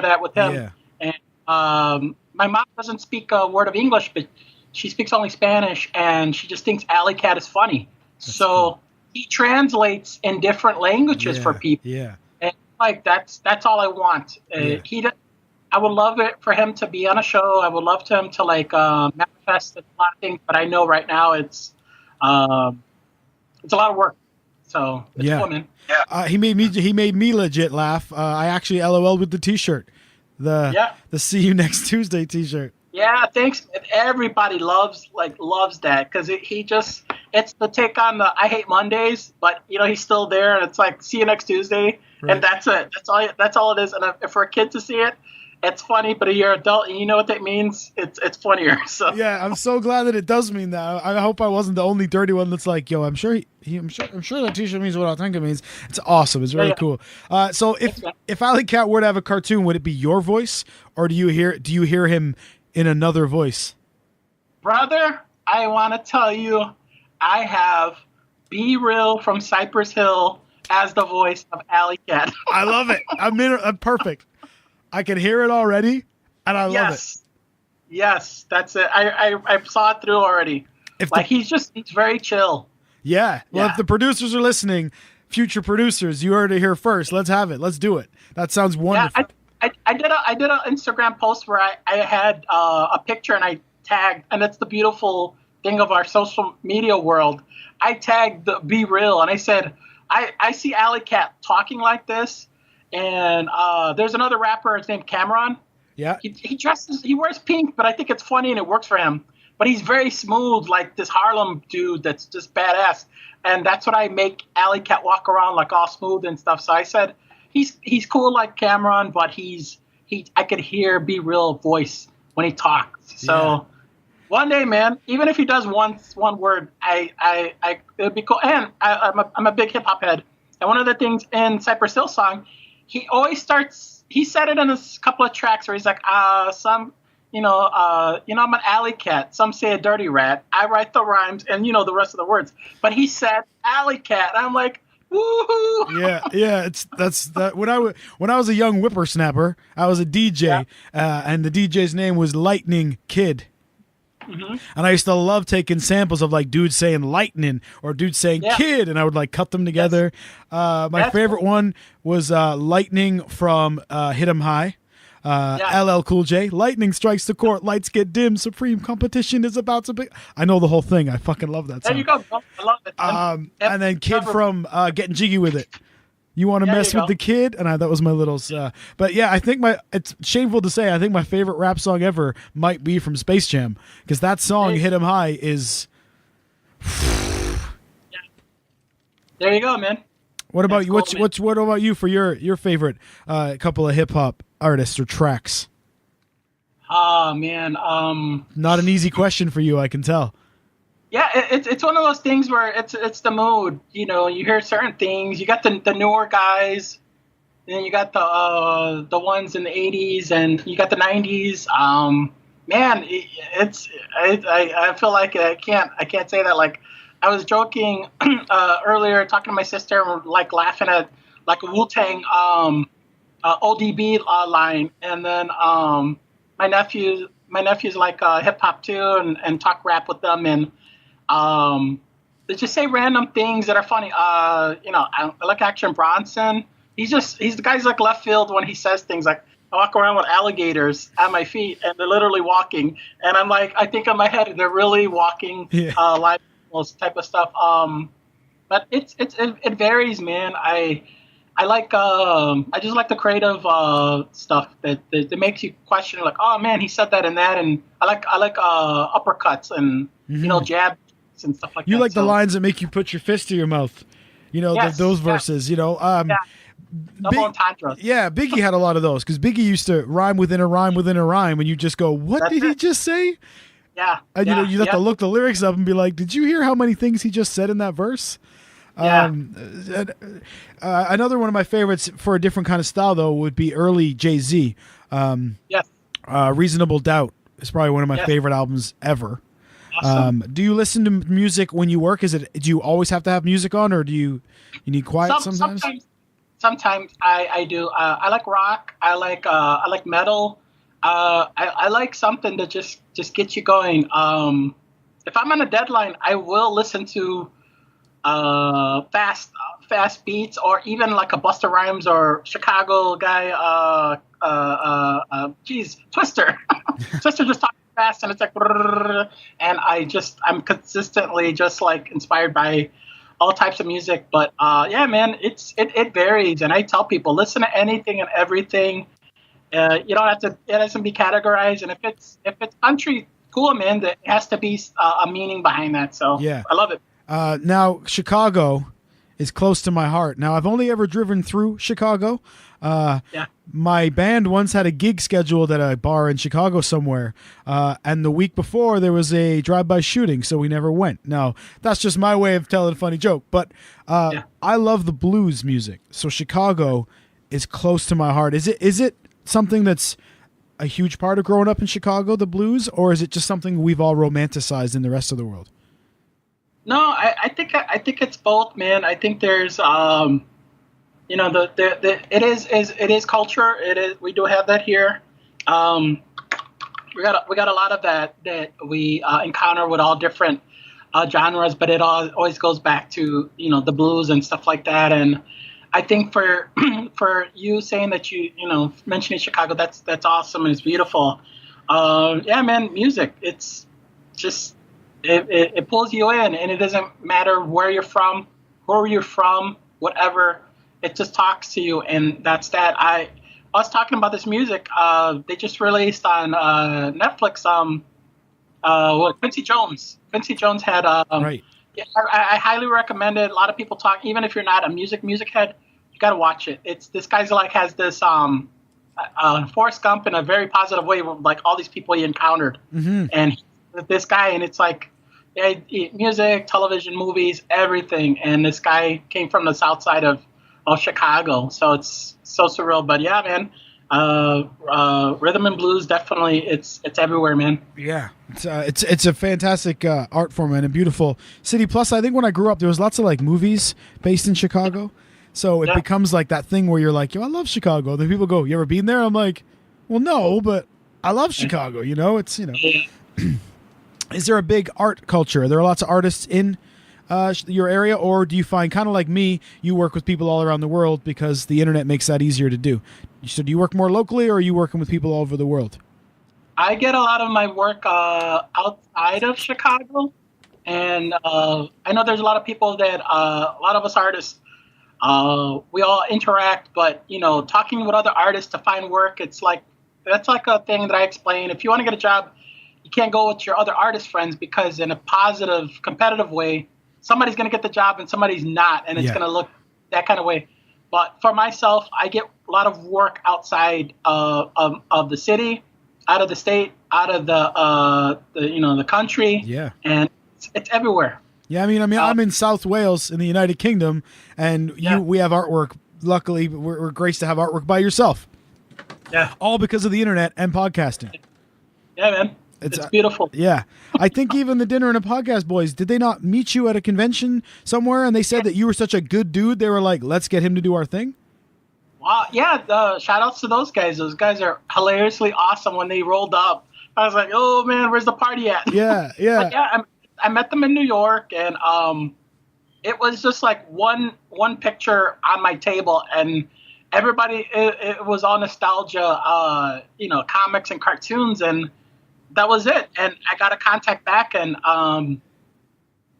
that with him. Yeah. And my mom doesn't speak a word of English, but she speaks only Spanish, and she just thinks Alley Cat is funny. That's cool. He translates in different languages for people. Yeah. And like that's all I want. I would love it for him to be on a show. I would love him to like manifest a lot of things, but I know right now it's a lot of work. So it's cool, man. Yeah. He made me legit laugh. I actually LOL'd with the T-shirt. The See You Next Tuesday T-shirt. Yeah, thanks. Everybody loves that because it's the take on the I Hate Mondays, but he's still there, and it's like See You Next Tuesday, and that's it. That's all it is. And if for a kid to see it, it's funny. But if you're an adult and you know what that means, it's funnier. So yeah, I'm so glad that it does mean that. I hope I wasn't the only dirty one that's like, yo, I'm sure that T-shirt means what I think it means. It's awesome. It's really cool. So if Alley Cat were to have a cartoon, would it be your voice, or do you hear him in another voice? Brother, I want to tell you, I have Be Real from Cypress Hill as the voice of Alley Cat. I love it. I'm perfect. I can hear it already, and I love it. Yes, that's it. I saw it through already. He's very chill. Yeah. Well, if the producers are listening, future producers, you heard it here first. Let's have it. Let's do it. That sounds wonderful. Yeah, I did an Instagram post where I had a picture and I tagged, and that's the beautiful thing of our social media world. I tagged the Be Real, and I said, I see Alley Cat talking like this, and there's another rapper, his name Cameron. Yeah. He wears pink, but I think it's funny and it works for him. But he's very smooth, like this Harlem dude that's just badass. And that's what I make Alley Cat walk around, like all smooth and stuff. So I said, he's cool like Cameron, but I could hear Be Real voice when he talks. So one day, man, even if he does one word, it would be cool. And I'm a big hip hop head. And one of the things in Cypress Hill song, he always starts. He said it in a couple of tracks where he's like, I'm an alley cat. Some say a dirty rat. I write the rhymes and the rest of the words. But he said alley cat. I'm like, woohoo! Yeah. That's that. When I was a young whippersnapper, I was a DJ, and the DJ's name was Lightning Kid. Mm-hmm. And I used to love taking samples of like dudes saying lightning or dudes saying kid, and I would like cut them together. My favorite one was Lightning from Hit 'Em High. LL Cool J. Lightning strikes the court, lights get dim, supreme competition is about to be. I know the whole thing. I fucking love that song. There you go. I love it. And then Kid from Getting Jiggy With It. You want to mess with the kid? And that was my little. But yeah, I think it's shameful to say, I think my favorite rap song ever might be from Space Jam, because that song, Hit 'Em High, is. There you go, man. What about you? What about you for your favorite couple of hip hop artists or tracks? Oh man, not an easy question for you, I can tell. Yeah, it's one of those things where it's the mood. You hear certain things. You got the newer guys, and then you got the ones in the '80s, and you got the '90s. Man, I feel like I can't say that. Like, I was joking earlier, talking to my sister, and we're like laughing at like a Wu-Tang ODB line, and then my nephew's like hip hop too, and talk rap with them, and they just say random things that are funny. I like Action Bronson. He's the guy's like left field when he says things like, I walk around with alligators at my feet and they're literally walking, and I'm like, I think in my head they're really walking, live animals type of stuff. But it varies, man. I like I just like the creative stuff that makes you question, like, oh man, he said that and that, and I like uppercuts and jabs and stuff like that. You like the lines that make you put your fist to your mouth, those verses. Double entendre. Yeah, Biggie had a lot of those, because Biggie used to rhyme within a rhyme within a rhyme, and you just go, what did he just say? Yeah. And you have to look the lyrics up and be like, did you hear how many things he just said in that verse? Yeah. Another one of my favorites for a different kind of style, though, would be early Jay-Z. Yes. Reasonable Doubt is probably one of my favorite albums ever. Awesome. Do you listen to music when you work? Do you always have to have music on, or do you need quiet sometimes? Sometimes I do. I like rock. I like metal. I like something to just get you going. If I'm on a deadline, I will listen to fast beats, or even like a Busta Rhymes or Chicago guy. Twister. Twister just talks fast, and it's like, and I'm consistently just like inspired by all types of music. But yeah, man, it varies, and I tell people, listen to anything and everything. You don't have to. It has to be categorized, and if it's country, cool, man. There has to be a meaning behind that. So yeah, I love it. Now Chicago is close to my heart. Now I've only ever driven through Chicago. My band once had a gig scheduled at a bar in Chicago somewhere, and the week before there was a drive-by shooting, so we never went. Now that's just my way of telling a funny joke, but I love the blues music, so Chicago is close to my heart. Is it something that's a huge part of growing up in Chicago, the blues, or is it just something we've all romanticized in the rest of the world? No, I think it's both, man. I think there's it is culture. It is, we do have that here. We got a lot of that we encounter with all different genres, but it always goes back to the blues and stuff like that. And I think for for you saying that you mentioning Chicago, that's awesome and it's beautiful. Yeah, man, music. It's just it pulls you in, and it doesn't matter where you're from, whatever. It just talks to you, and that's that. I was talking about this music. They just released on Netflix. Quincy Jones. Quincy Jones had. Right. Yeah, I highly recommend it. A lot of people talk. Even if you're not a music head, you got to watch it. It's this guy's has this Forrest Gump in a very positive way, like all these people he encountered, and this guy, and it's like music, television, movies, everything. And this guy came from the south side of Chicago, so it's so surreal. But yeah, man, rhythm and blues, definitely, it's everywhere, man. Yeah, it's a fantastic art form and a beautiful city. Plus, I think when I grew up, there was lots of movies based in Chicago, so it becomes like that thing where you're like, yo, I love Chicago. Then people go, you ever been there? I'm like, well, no, but I love Chicago. It's Is there a big art culture? Are there lots of artists in your area, or do you find, kind of like me, you work with people all around the world because the internet makes that easier to do? So do you work more locally, or are you working with people all over the world? I get a lot of my work outside of Chicago, and I know there's a lot of people that a lot of us artists, we all interact, but talking with other artists to find work, that's like a thing that I explain. If you want to get a job, you can't go with your other artist friends, because in a positive, competitive way, somebody's going to get the job and somebody's not, and it's going to look that kind of way. But for myself, I get a lot of work outside of the city, out of the state, out of the country. Yeah, and it's everywhere. Yeah, I mean, I'm in South Wales in the United Kingdom, and we have artwork. Luckily, we're graced to have artwork by yourself. Yeah, all because of the internet and podcasting. Yeah, man. It's beautiful. Yeah. I think even the Dinner and a Podcast boys, did they not meet you at a convention somewhere and they said that you were such a good dude? They were like, let's get him to do our thing? Wow. Yeah. Shout outs to those guys. Those guys are hilariously awesome. When they rolled up, I was like, oh, man, where's the party at? Yeah. Yeah. But yeah, I met them in New York, and it was just like one picture on my table, and everybody, it was all nostalgia, comics and cartoons, and that was it. And I got a contact back, and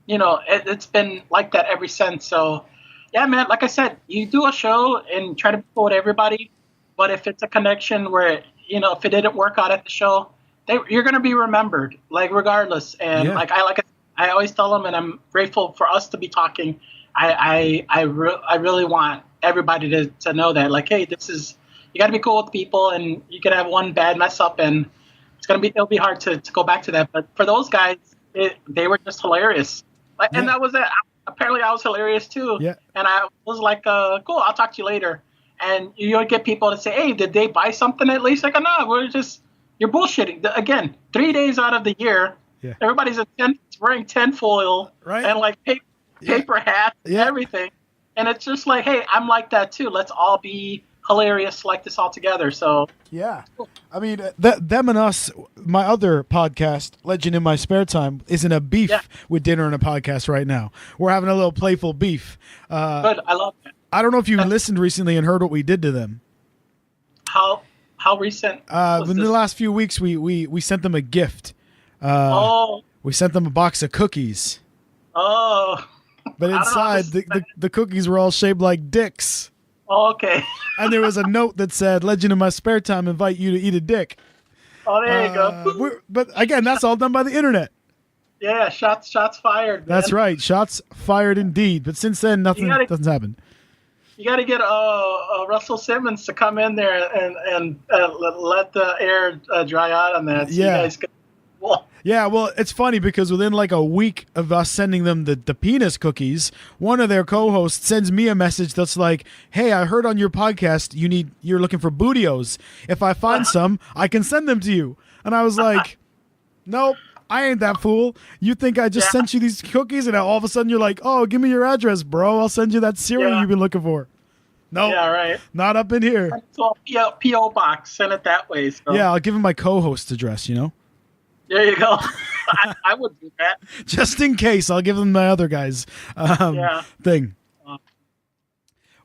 it's been like that ever since. So yeah, man, like I said, you do a show and try to quote everybody, but if it's a connection where if it didn't work out at the show, you're gonna be remembered, regardless. And I always tell them, and I'm grateful for us to be talking. I really want everybody to know that, hey, you got to be cool with people, and you can have one bad mess up, and it'll be hard to go back to that. But for those guys, they were just hilarious. And that was it. Apparently I was hilarious too. Yeah. And I was like, cool, I'll talk to you later. And you'll get people to say, hey, did they buy something at least? No, you're bullshitting. Again, 3 days out of the year, everybody's wearing tinfoil, right? And paper hats, everything. And it's just hey, I'm like that too. Let's all be hilarious like this all together. So yeah, I mean, them and us, my other podcast, Legend in My Spare Time, is in a beef with Dinner and a Podcast right now. We're having a little playful beef. Good, I love that. I don't know if you listened recently and heard what we did to them. How recent? In the last few weeks, we sent them a gift. We sent them a box of cookies. Oh, but inside the cookies were all shaped like dicks. Oh, okay. And there was a note that said, Legend in My Spare Time, invite you to eat a dick. Oh, there you go. But again, that's all done by the internet. Yeah, shots fired, man. That's right. Shots fired indeed. But since then, nothing's happened. You got to get Russell Simmons to come in there and let the air dry out on that. So cool. Yeah, well, it's funny because within like a week of us sending them the penis cookies, one of their co-hosts sends me a message that's like, "Hey, I heard on your podcast you're looking for bootios. If I find some, I can send them to you." And I was like, "Nope, I ain't that fool. You think I just sent you these cookies and all of a sudden you're like, "Oh, give me your address, bro. I'll send you that cereal you've been looking for." Nope. Yeah, right. Not up in here. So P.O. box, send it that way. So. Yeah, I'll give him my co-host's address, There you go. I would do that. Just in case, I'll give them my other guy's thing.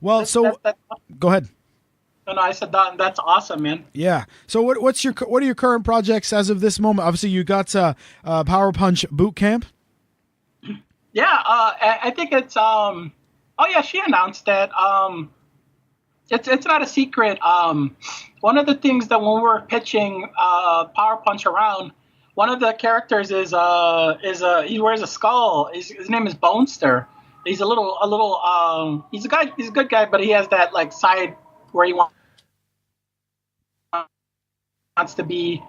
Well, go ahead. No, I said that. That's awesome, man. Yeah. So what are your current projects as of this moment? Obviously, you got Power Punch Boot Camp. Yeah, I think it's Oh yeah, she announced that. It's not a secret. One of the things that when we're pitching Power Punch around, one of the characters is he wears a skull. His name is Bonester. He's a little he's a good guy, but he has that like side where he wants to be,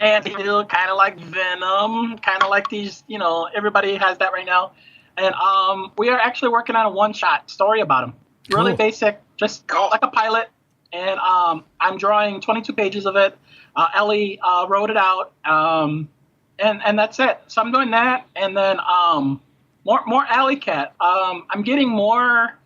and he's kind of like Venom, kind of like these, everybody has that right now. And we are actually working on a one-shot story about him. Really Cool. basic, just like a pilot. And I'm drawing 22 pages of it. Ellie wrote it out, and that's it. So I'm doing that, and then more Alley Cat. I'm getting more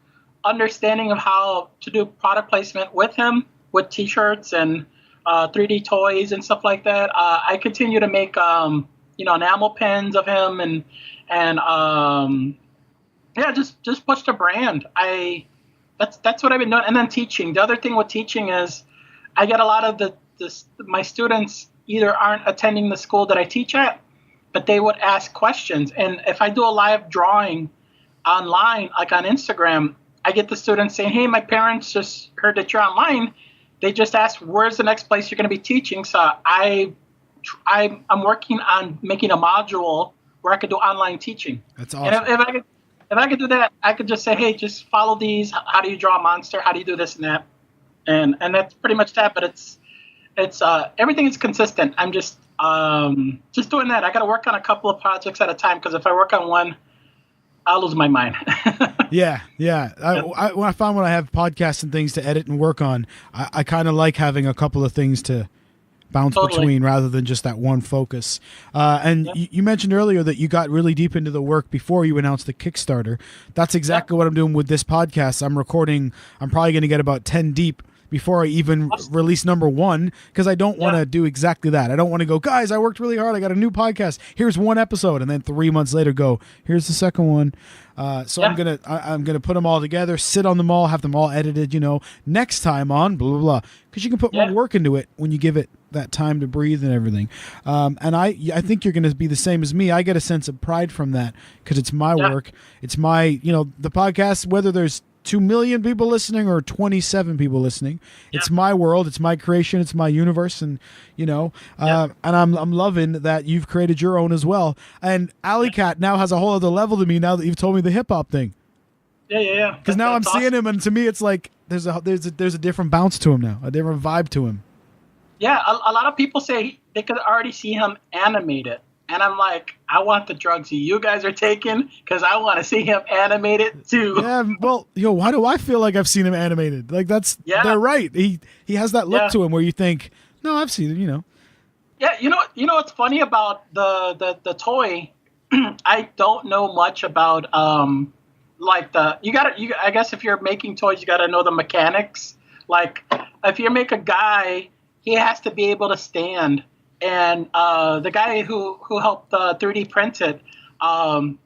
understanding of how to do product placement with him, with T-shirts and 3D toys and stuff like that. I continue to make enamel pins of him and just push the brand. That's what I've been doing, and then teaching. The other thing with teaching is I get a lot of my students either aren't attending the school that I teach at, but they would ask questions. And if I do a live drawing online, like on Instagram, I get the students saying, "Hey, my parents just heard that you're online. They just asked, where's the next place you're going to be teaching?" So I'm working on making a module where I could do online teaching. That's awesome. And if I could do that, I could just say, "Hey, just follow these. How do you draw a monster? How do you do this and that?" And that's pretty much that. But it's everything is consistent. I'm just doing that. I got to work on a couple of projects at a time, because if I work on one, I'll lose my mind. Yeah. I found when I have podcasts and things to edit and work on, I kind of like having a couple of things to bounce between rather than just that one focus. You mentioned earlier that you got really deep into the work before you announced the Kickstarter. That's exactly what I'm doing with this podcast. I'm probably going to get about 10 deep before I even release number 1, because I don't want to do exactly that. I don't want to go, "Guys, I worked really hard. I got a new podcast. Here's one episode," and then 3 months later go, "Here's the second one." So I'm gonna put them all together, sit on them all, have them all edited. Next time on blah blah blah, because you can put more work into it when you give it that time to breathe and everything. And I think you're gonna be the same as me. I get a sense of pride from that, because it's my work. It's my the podcast, whether there's 2 million people listening or 27 people listening, it's my world, it's my creation, it's my universe, and and I'm loving that you've created your own as well. And Alley Cat now has a whole other level to me now that you've told me the hip hop thing. Yeah. Because now I'm seeing him, and to me it's like there's a different bounce to him now, a different vibe to him. Yeah, a lot of people say they could already see him animated. And I'm like, I want the drugs you guys are taking, because I want to see him animated too. Yeah, well, why do I feel like I've seen him animated? Like they're right. He has that look to him where you think, no, I've seen him. Yeah, you know what's funny about the toy? I don't know much about I guess if you're making toys, you gotta know the mechanics. Like if you make a guy, he has to be able to stand. And the guy who helped 3D print it, I'm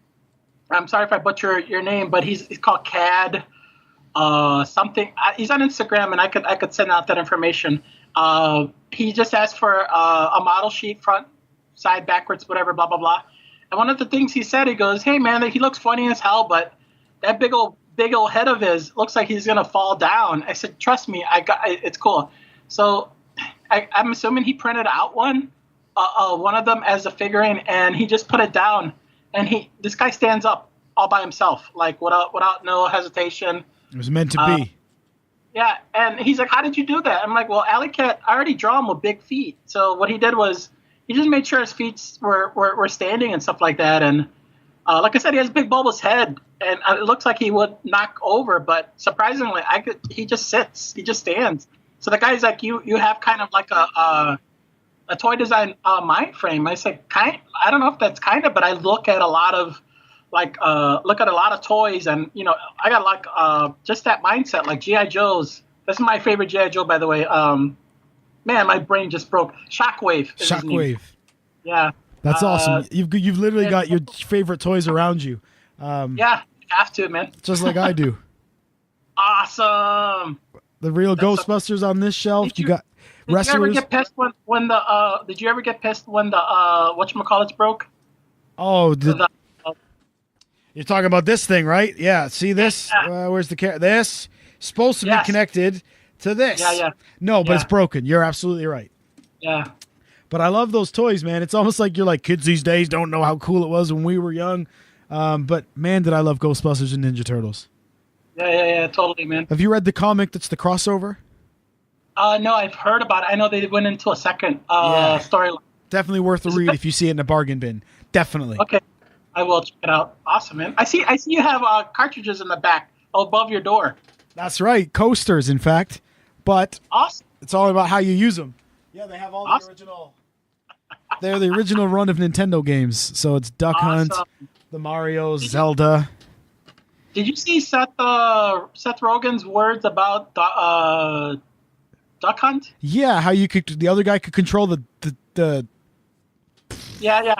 sorry if I butcher your name, but he's called CAD something. He's on Instagram, and I could send out that information. He just asked for a model sheet, front, side, backwards, whatever, blah blah blah. And one of the things he said, he goes, "Hey man, he looks funny as hell, but that big old head of his looks like he's gonna fall down." I said, "Trust me, it's cool." So I'm assuming he printed out one of them as a figurine, and he just put it down. And this guy stands up all by himself, like without no hesitation. It was meant to be. Yeah, and he's like, "How did you do that?" I'm like, "Well, Alley Cat, I already draw him with big feet." So what he did was he just made sure his feet were standing and stuff like that. And like I said, he has a big bulbous head, and it looks like he would knock over, but surprisingly, he just sits, he just stands. So the guy's like, you have kind of like a toy design mind frame. I said, I don't know if that's kind of, but I look at a lot of toys, and I got like just that mindset, like GI Joes. This is my favorite GI Joe, by the way. Man, my brain just broke. Shockwave. Shockwave. Yeah. That's awesome. You've literally got your favorite toys around you. Yeah, you have to, man. Just like I do. Awesome. The real Ghostbusters on this shelf. You got wrestlers. Did you ever get pissed when the whatchamacallits broke? Oh, you're talking about this thing, right? Yeah. See this? Yeah. Where's the This supposed to be connected to this. Yeah. No, but it's broken. You're absolutely right. Yeah. But I love those toys, man. It's almost like you're like, kids these days don't know how cool it was when we were young. But man, did I love Ghostbusters and Ninja Turtles. Yeah, totally, man. Have you read the comic that's the crossover? No, I've heard about it. I know they went into a second storyline. Definitely worth a read if you see it in a bargain bin. Definitely. Okay, I will check it out. Awesome, man. I see you have cartridges in the back above your door. That's right. Coasters, in fact. But awesome. It's all about how you use them. Yeah, they have all the original. They're the original run of Nintendo games. So it's Duck Hunt, the Mario, Zelda. Did you see Seth Rogen's words about Duck Hunt? Yeah, how the other guy could control the. Yeah,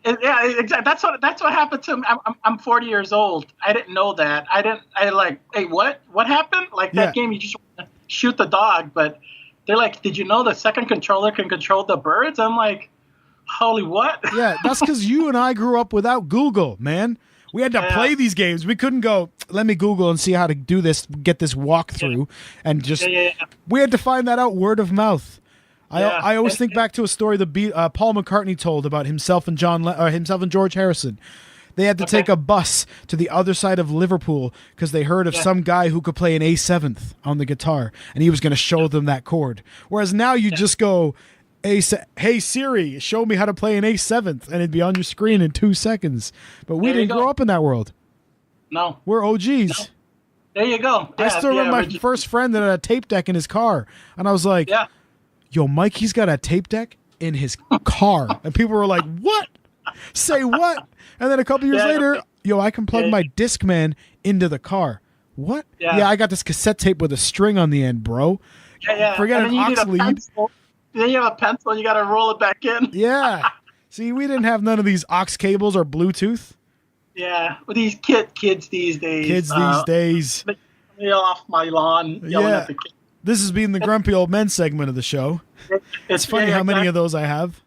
exactly. That's what happened to me. I'm 40 years old. I didn't know that. Hey, what happened? Like that game, you just want to shoot the dog, but they're like, did you know the second controller can control the birds? I'm like, holy what? Yeah, that's because you and I grew up without Google, man. We had to play these games. We couldn't go, let me Google and see how to do this, get this walkthrough, and just we had to find that out word of mouth. I always think back to a story that Paul McCartney told about himself and George Harrison. They had to take a bus to the other side of Liverpool because they heard of some guy who could play an A7th on the guitar, and he was going to show them that chord. Whereas now you just go, hey Siri, show me how to play an A7th, and it'd be on your screen in 2 seconds. But we didn't grow up in that world. No. We're OGs. No. There you go. I still remember my first friend that had a tape deck in his car, and I was like, yo, Mike, he's got a tape deck in his car. And people were like, what? Say what? And then a couple years later, yo, I can plug my Discman into the car. What? Yeah, I got this cassette tape with a string on the end, bro. Yeah. Forget an aux lead. Then you have a pencil, you got to roll it back in. Yeah. See, we didn't have none of these aux cables or Bluetooth. Yeah, with these kids these days. They off my lawn yelling at the kids. This has been the Grumpy Old Men segment of the show. It's funny how many of those I have.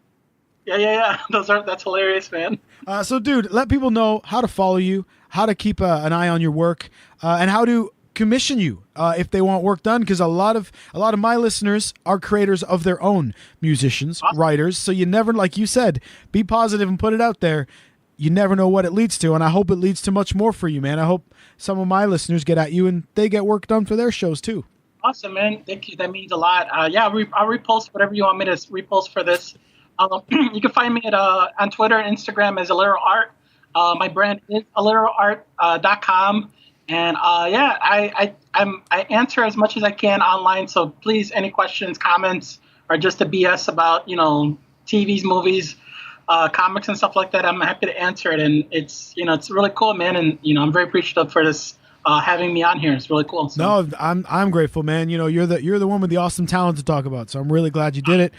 Yeah. That's hilarious, man. So, dude, let people know how to follow you, how to keep an eye on your work, and how to commission you if they want work done. Because a lot of my listeners are creators of their own musicians, writers. So you never, like you said, be positive and put it out there. You never know what it leads to, and I hope it leads to much more for you, man. I hope some of my listeners get at you and they get work done for their shows too. Awesome, man. Thank you. That means a lot. I'll repost whatever you want me to repost for this. You can find me on Twitter and Instagram as Aleroart. My brand is Aleroart.com. And I answer as much as I can online. So please, any questions, comments, or just a BS about, TVs, movies, comics and stuff like that, I'm happy to answer it. And it's really cool, man. And, I'm very appreciative for this. Having me on here. It's really cool. So. No, I'm grateful, man. You're the one with the awesome talent to talk about. So I'm really glad you did it.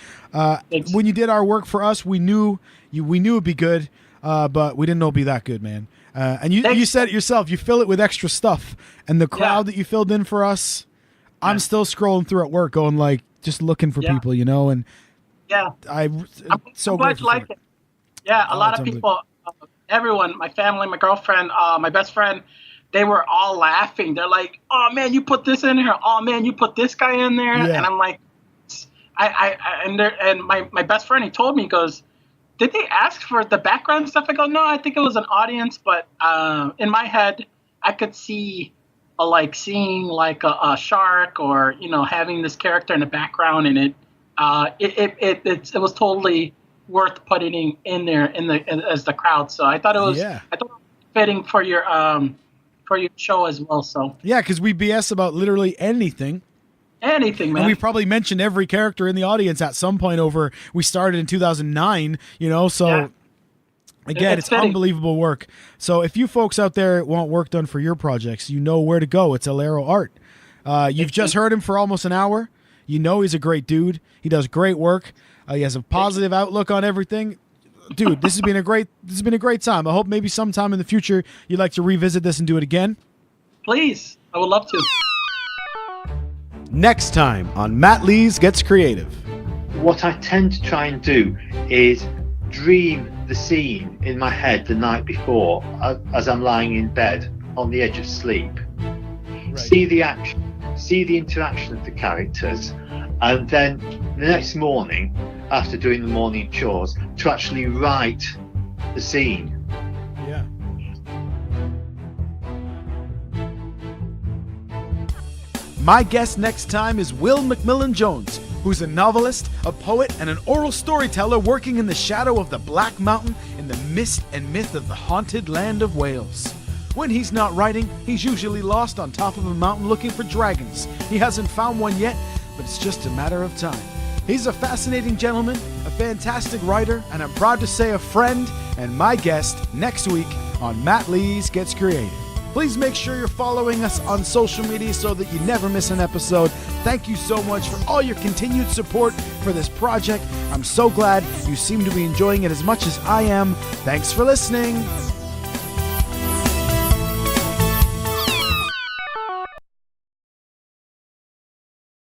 When you did our work for us, we knew it'd be good, but we didn't know it'd be that good, man. And you said it yourself. You fill it with extra stuff, and the crowd that you filled in for us. I'm still scrolling through at work, going like just looking for people, and I'm so glad you like it. Yeah, a lot of people, everyone, my family, my girlfriend, my best friend. They were all laughing. They're like, "Oh man, you put this in here. Oh man, you put this guy in there." Yeah. And I'm like, and my best friend, he told me, he goes, "Did they ask for the background stuff?" I go, "No, I think it was an audience, but in my head, I could see seeing a shark or having this character in the background, and it was totally worth putting in there as the crowd. So I thought it was fitting for your show as well. So yeah, because we BS about literally anything. Anything, man. And we probably mentioned every character in the audience at some point over. We started in 2009, so. Yeah. Again, it's unbelievable work. So if you folks out there want work done for your projects, you know where to go. It's Aleroart. You've just heard him for almost an hour. You know he's a great dude. He does great work. He has a positive outlook on everything. Dude, this has been a great time. I hope maybe sometime in the future you'd like to revisit this and do it again. Please. I would love to. Next time on Matt Lees Gets Creative. What I tend to try and do is dream the scene in my head the night before as I'm lying in bed on the edge of sleep. Right. See the action, see the interaction of the characters, and then the next morning, after doing the morning chores, to actually write the scene. Yeah. My guest next time is Will McMillan-Jones, who's a novelist, a poet, and an oral storyteller working in the shadow of the Black Mountain in the mist and myth of the haunted land of Wales. When he's not writing, he's usually lost on top of a mountain looking for dragons. He hasn't found one yet, but it's just a matter of time. He's a fascinating gentleman, a fantastic writer, and I'm proud to say a friend, and my guest next week on Matt Lees Gets Creative. Please make sure you're following us on social media so that you never miss an episode. Thank you so much for all your continued support for this project. I'm so glad you seem to be enjoying it as much as I am. Thanks for listening.